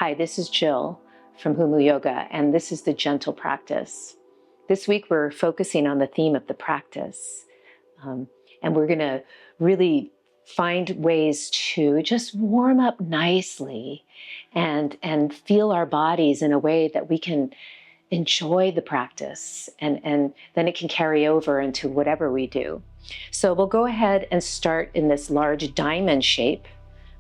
Hi, this is Jill from Humu Yoga, and this is the gentle practice. This week we're focusing on the theme of the practice, and we're going to really find ways to just warm up nicely and feel our bodies in a way that we can enjoy the practice, and then it can carry over into whatever we do. So we'll go ahead and start in this large diamond shape,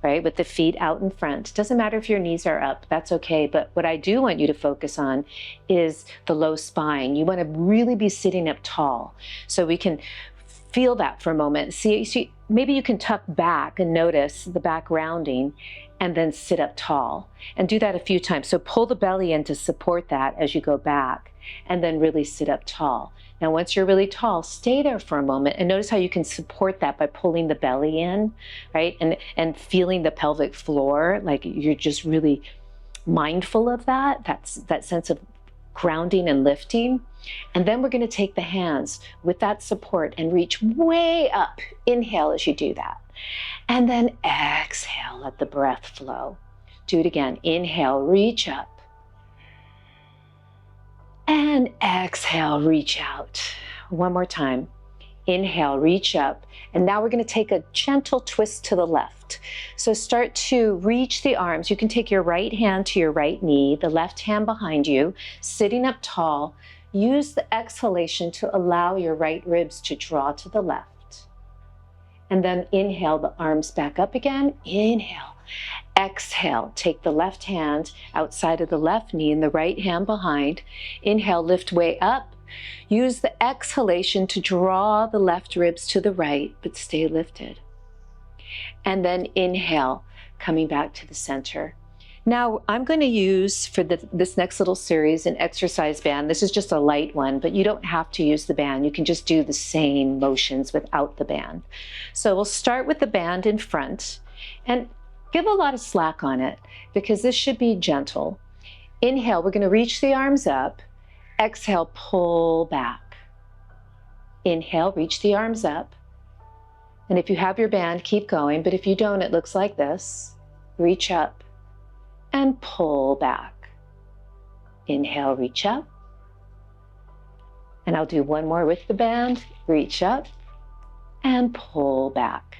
right, with the feet out in front. Doesn't matter if your knees are up, that's okay. But what I do want you to focus on is the low spine. You want to really be sitting up tall. So we can feel that for a moment. See, maybe you can tuck back and notice the back rounding and then sit up tall. And do that a few times. So pull the belly in to support that as you go back, and then really sit up tall. Now, once you're really tall, stay there for a moment and notice how you can support that by pulling the belly in, right? And feeling the pelvic floor, like you're just really mindful of that. That's that sense of grounding and lifting. And then we're going to take the hands with that support and reach way up. Inhale as you do that. And then exhale, let the breath flow. Do it again. Inhale, reach up. And exhale, reach out. One more time. Inhale, reach up. And now we're going to take a gentle twist to the left. So start to reach the arms. You can take your right hand to your right knee, the left hand behind you, sitting up tall. Use the exhalation to allow your right ribs to draw to the left. And then inhale, the arms back up again. Inhale. Exhale, take the left hand outside of the left knee and the right hand behind. Inhale, lift way up. Use the exhalation to draw the left ribs to the right, but stay lifted. And then inhale, coming back to the center. Now, I'm going to use for this next little series an exercise band. This is just a light one, but you don't have to use the band. You can just do the same motions without the band. So we'll start with the band in front and give a lot of slack on it because this should be gentle. Inhale, we're going to reach the arms up. Exhale, pull back. Inhale, reach the arms up. And if you have your band, keep going. But if you don't, it looks like this. Reach up and pull back. Inhale, reach up. And I'll do one more with the band. Reach up and pull back.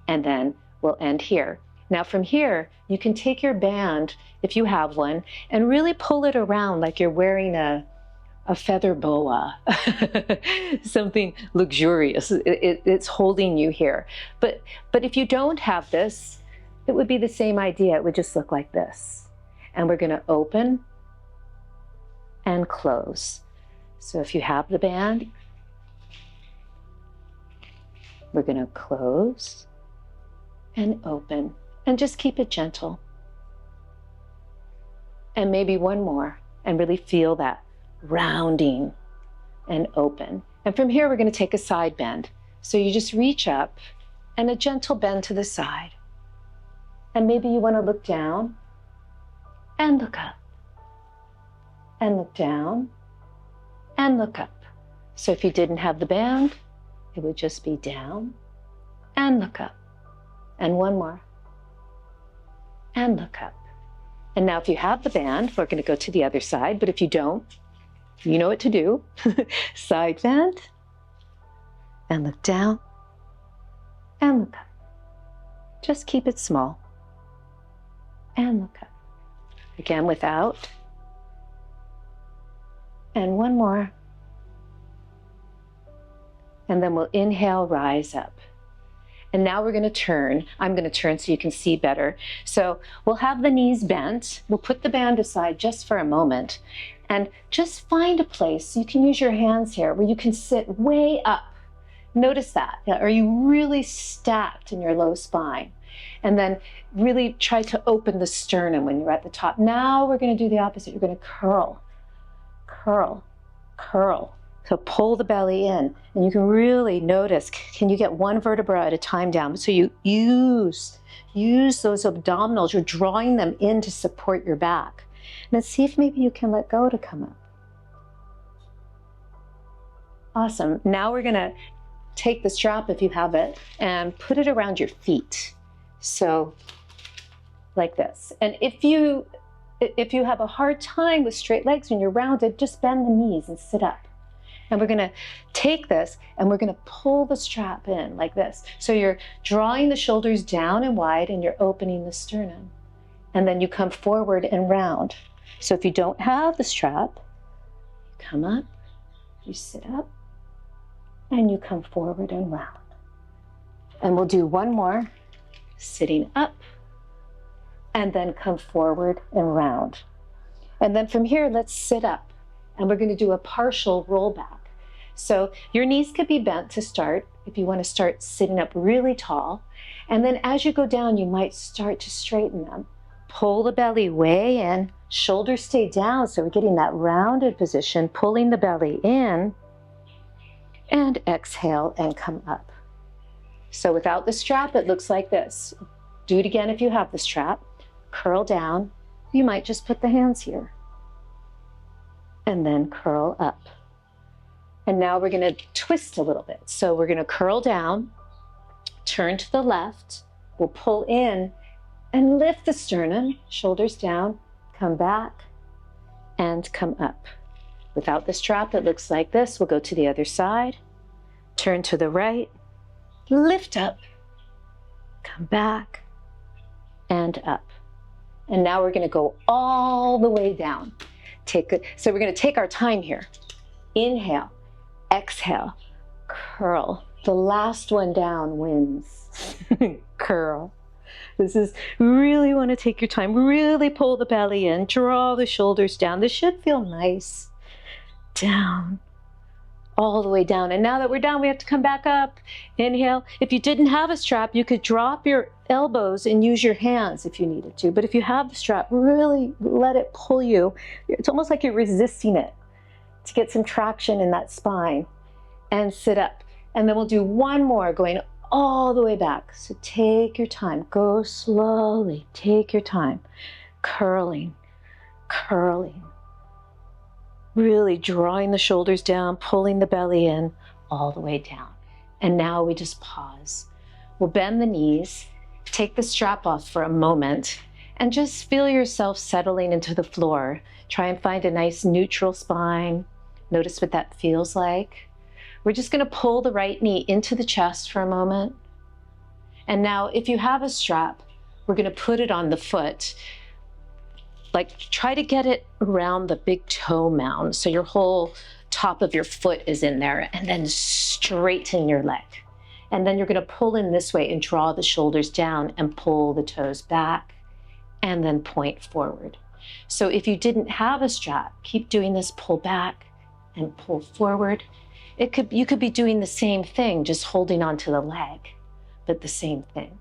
And then we'll end here. Now from here, you can take your band, if you have one, and really pull it around like you're wearing a feather boa, something luxurious. It's holding you here. But if you don't have this, it would be the same idea. It would just look like this. And we're going to open and close. So if you have the band, we're going to close and open. And just keep it gentle. And maybe one more, and really feel that rounding and open. And from here, we're going to take a side bend. So you just reach up and a gentle bend to the side. And maybe you want to look down and look up. And look down and look up. So if you didn't have the band, it would just be down and look up. And one more. And look up. And now if you have the band, we're going to go to the other side. But if you don't, you know what to do. Side bend. And look down. And look up. Just keep it small. And look up. Again, without. And one more. And then we'll inhale, rise up. And now we're going to turn. I'm going to turn so you can see better. So we'll have the knees bent. We'll put the band aside just for a moment. And just find a place, you can use your hands here, where you can sit way up. Notice that. Are you really stacked in your low spine? And then really try to open the sternum when you're at the top. Now we're going to do the opposite. You're going to curl, curl, curl. So pull the belly in, and you can really notice, can you get one vertebra at a time down? So you use those abdominals, you're drawing them in to support your back. And then see if maybe you can let go to come up. Awesome. Now we're going to take the strap, if you have it, and put it around your feet. So like this. And if you have a hard time with straight legs when you're rounded, just bend the knees and sit up. And we're gonna take this and we're gonna pull the strap in like this. So you're drawing the shoulders down and wide and you're opening the sternum. And then you come forward and round. So if you don't have the strap, you come up, you sit up, and you come forward and round. And we'll do one more, sitting up, and then come forward and round. And then from here, let's sit up. And we're gonna do a partial roll back. So your knees could be bent to start if you wanna start sitting up really tall. And then as you go down, you might start to straighten them. Pull the belly way in, shoulders stay down, so we're getting that rounded position, pulling the belly in, and exhale and come up. So without the strap, it looks like this. Do it again if you have the strap. Curl down. You might just put the hands here. And then curl up. And now we're going to twist a little bit. So we're going to curl down, turn to the left. We'll pull in and lift the sternum, shoulders down, come back, and come up. Without the strap, it looks like this. We'll go to the other side, turn to the right, lift up, come back, and up. And now we're going to go all the way down. So we're going to take our time here. Inhale, exhale, curl. The last one down wins. Curl. This is really want to take your time. Really pull the belly in. Draw the shoulders down. This should feel nice. Down. All the way down. And now that we're down, we have to come back up. Inhale. If you didn't have a strap, you could drop your elbows and use your hands if you needed to. But if you have the strap, really let it pull you. It's almost like you're resisting it to get some traction in that spine. And sit up. And then we'll do one more going all the way back. So take your time. Go slowly. Take your time. Curling. Curling. Really drawing the shoulders down, pulling the belly in, all the way down. And now we just pause. We'll bend the knees, take the strap off for a moment, and just feel yourself settling into the floor. Try and find a nice neutral spine. Notice what that feels like. We're just going to pull the right knee into the chest for a moment. And now, if you have a strap, we're going to put it on the foot. Like, try to get it around the big toe mound so your whole top of your foot is in there, and then straighten your leg. And then you're going to pull in this way and draw the shoulders down and pull the toes back and then point forward. So if you didn't have a strap, keep doing this, pull back and pull forward. You could be doing the same thing, just holding onto the leg, but the same thing,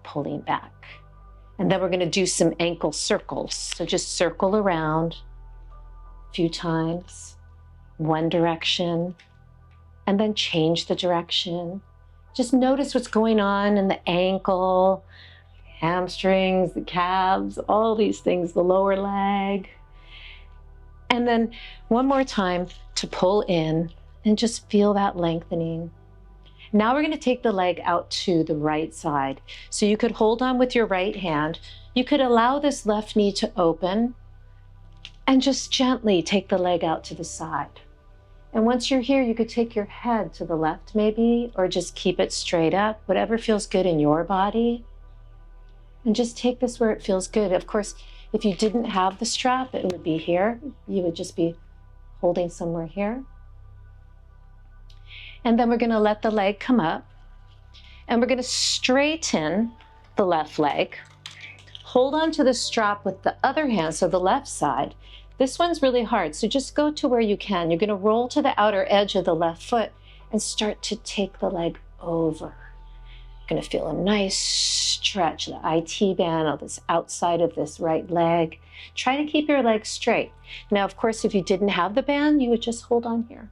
pulling back. And then we're going to do some ankle circles. So just circle around a few times, one direction, and then change the direction. Just notice what's going on in the ankle, hamstrings, the calves, all these things, the lower leg. And then one more time to pull in and just feel that lengthening. Now we're going to take the leg out to the right side. So you could hold on with your right hand. You could allow this left knee to open and just gently take the leg out to the side. And once you're here, you could take your head to the left maybe, or just keep it straight up, whatever feels good in your body. And just take this where it feels good. Of course, if you didn't have the strap, it would be here. You would just be holding somewhere here. And then we're going to let the leg come up, and we're going to straighten the left leg. Hold on to the strap with the other hand, so the left side. This one's really hard, so just go to where you can. You're going to roll to the outer edge of the left foot and start to take the leg over. You're going to feel a nice stretch, the IT band on this outside of this right leg. Try to keep your leg straight. Now, of course, if you didn't have the band, you would just hold on here,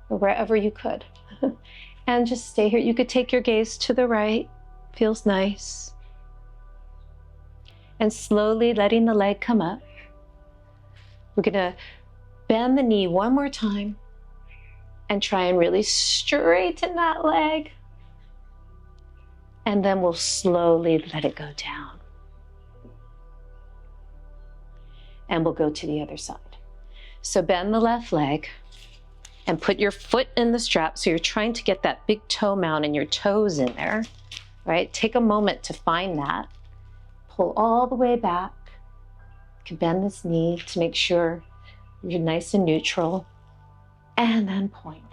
or wherever you could. And just stay here. You could take your gaze to the right. Feels nice. And slowly letting the leg come up. We're going to bend the knee one more time and try and really straighten that leg. And then we'll slowly let it go down. and we'll go to the other side. So bend the left leg and put your foot in the strap. So you're trying to get that big toe mount and your toes in there, right? Take a moment to find that. Pull all the way back. You can bend this knee to make sure you're nice and neutral. And then point.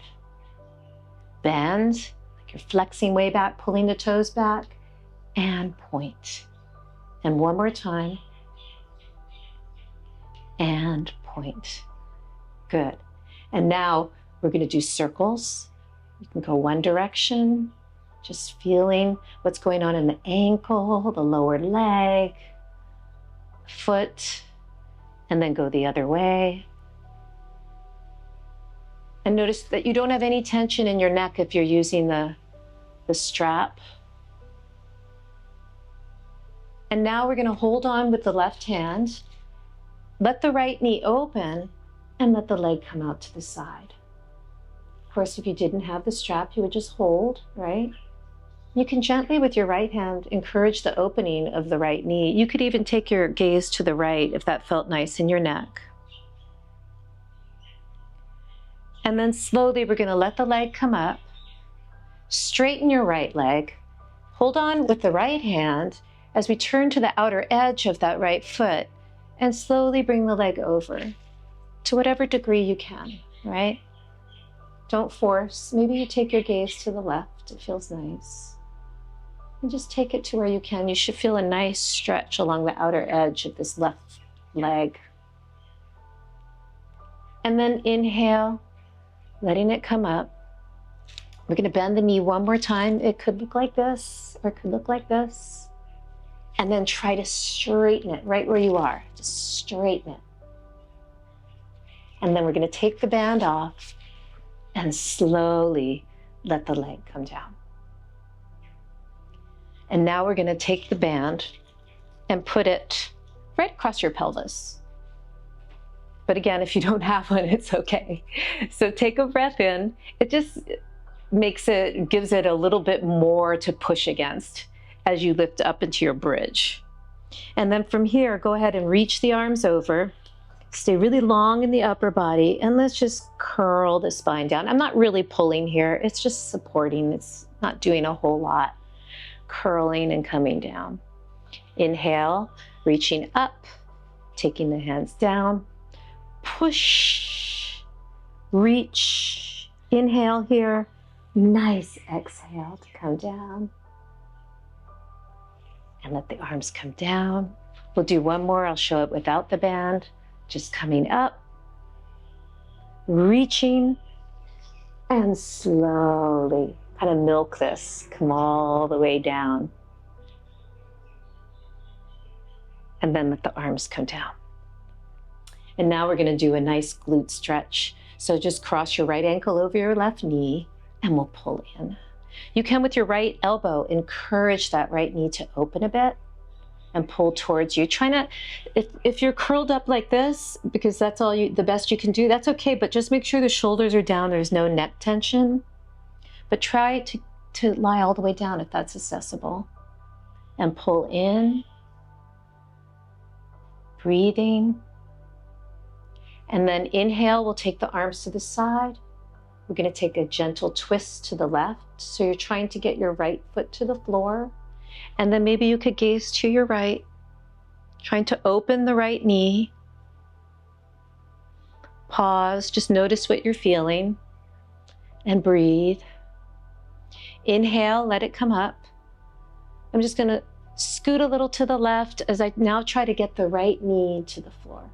Bend, like you're flexing way back, pulling the toes back, and point. And one more time. And point. Good. And now we're going to do circles. You can go one direction, just feeling what's going on in the ankle, the lower leg, foot, and then go the other way. And notice that you don't have any tension in your neck if you're using the strap. And now we're going to hold on with the left hand, let the right knee open, and let the leg come out to the side. Of course, if you didn't have the strap, you would just hold, right? You can gently, with your right hand, encourage the opening of the right knee. You could even take your gaze to the right if that felt nice in your neck. And then slowly, we're going to let the leg come up. Straighten your right leg. Hold on with the right hand as we turn to the outer edge of that right foot and slowly bring the leg over to whatever degree you can, right? Don't force. Maybe you take your gaze to the left. It feels nice. And just take it to where you can. You should feel a nice stretch along the outer edge of this left leg. And then inhale, letting it come up. We're going to bend the knee one more time. It could look like this, or it could look like this. And then try to straighten it right where you are. Just straighten it. And then we're going to take the band off and slowly let the leg come down. And now we're going to take the band and put it right across your pelvis. But again, if you don't have one, it's okay. So take a breath in. It just gives it a little bit more to push against as you lift up into your bridge. And then from here, go ahead and reach the arms over. Stay really long in the upper body, and let's just curl the spine down. I'm not really pulling here. It's just supporting. It's not doing a whole lot. Curling and coming down. Inhale, reaching up, taking the hands down. Push, reach. Inhale here. Nice exhale to come down. And let the arms come down. We'll do one more. I'll show it without the band. Just coming up, reaching, and slowly kind of milk this. Come all the way down. And then let the arms come down. And now we're going to do a nice glute stretch. So just cross your right ankle over your left knee, and we'll pull in. You can, with your right elbow, encourage that right knee to open a bit and pull towards you. Try not, if you're curled up like this, because that's the best you can do, that's okay, but just make sure the shoulders are down, there's no neck tension. But try to lie all the way down if that's accessible. And pull in, breathing. And then inhale, we'll take the arms to the side. We're going to take a gentle twist to the left. So you're trying to get your right foot to the floor. And then maybe you could gaze to your right, trying to open the right knee. Pause, just notice what you're feeling. And breathe. Inhale, let it come up. I'm just going to scoot a little to the left as I now try to get the right knee to the floor.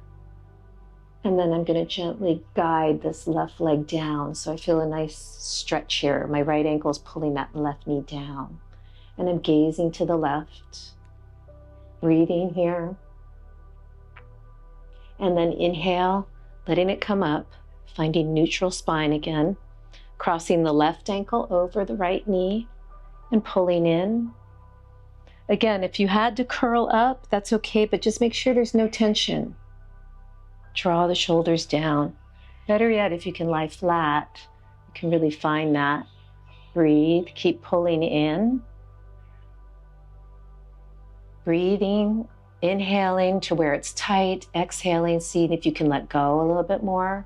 And then I'm going to gently guide this left leg down. So I feel a nice stretch here. My right ankle is pulling that left knee down. And I'm gazing to the left. Breathing here. And then inhale, letting it come up. Finding neutral spine again. Crossing the left ankle over the right knee. And pulling in. Again, if you had to curl up, that's okay. But just make sure there's no tension. Draw the shoulders down. Better yet, if you can lie flat, you can really find that. Breathe, keep pulling in. Breathing Inhaling to where it's tight, exhaling, seeing if you can let go a little bit more.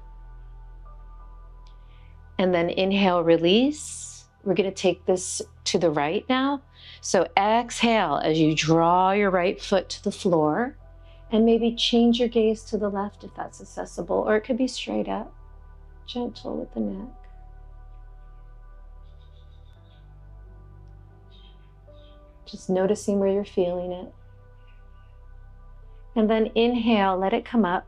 And then inhale, release. We're going to take this to the right now. So exhale as you draw your right foot to the floor, and maybe change your gaze to the left if that's accessible, or it could be straight up, gentle with the neck. Just noticing where you're feeling it. And then inhale, let it come up.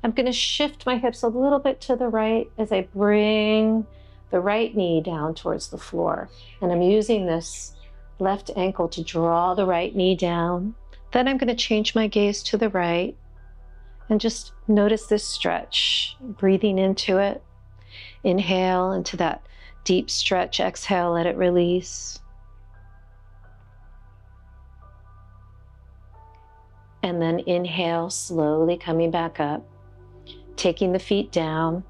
I'm going to shift my hips a little bit to the right as I bring the right knee down towards the floor. And I'm using this left ankle to draw the right knee down. Then I'm going to change my gaze to the right and just notice this stretch, breathing into it. Inhale into that deep stretch. Exhale, let it release. And then inhale, slowly coming back up, taking the feet down.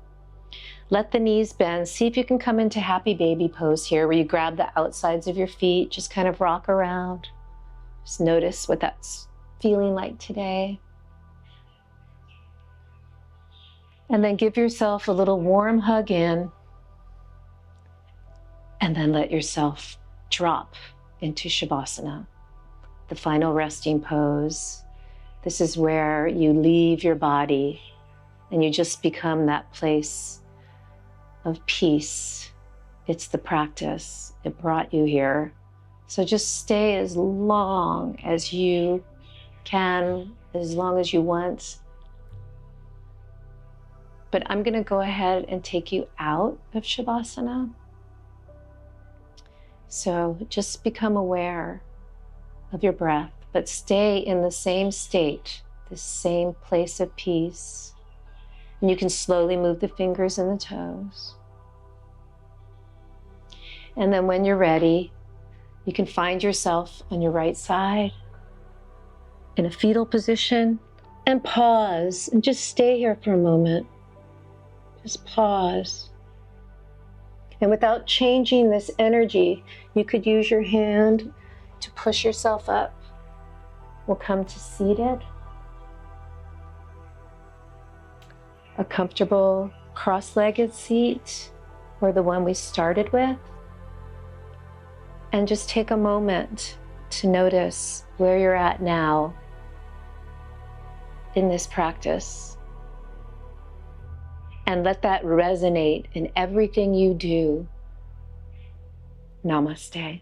Let the knees bend. See if you can come into happy baby pose here, where you grab the outsides of your feet, just kind of rock around. Just notice what that's feeling like today. And then give yourself a little warm hug in, and then let yourself drop into Shivasana, the final resting pose. This is where you leave your body and you just become that place of peace. It's the practice. It brought you here. So just stay as long as you can, as long as you want. But I'm going to go ahead and take you out of Shivasana. So just become aware of your breath, but stay in the same state, the same place of peace. And you can slowly move the fingers and the toes. And then when you're ready, you can find yourself on your right side in a fetal position and pause and just stay here for a moment. Just pause. And without changing this energy, you could use your hand to push yourself up. We'll come to seated. A comfortable cross-legged seat, or the one we started with. And just take a moment to notice where you're at now in this practice. And let that resonate in everything you do. Namaste.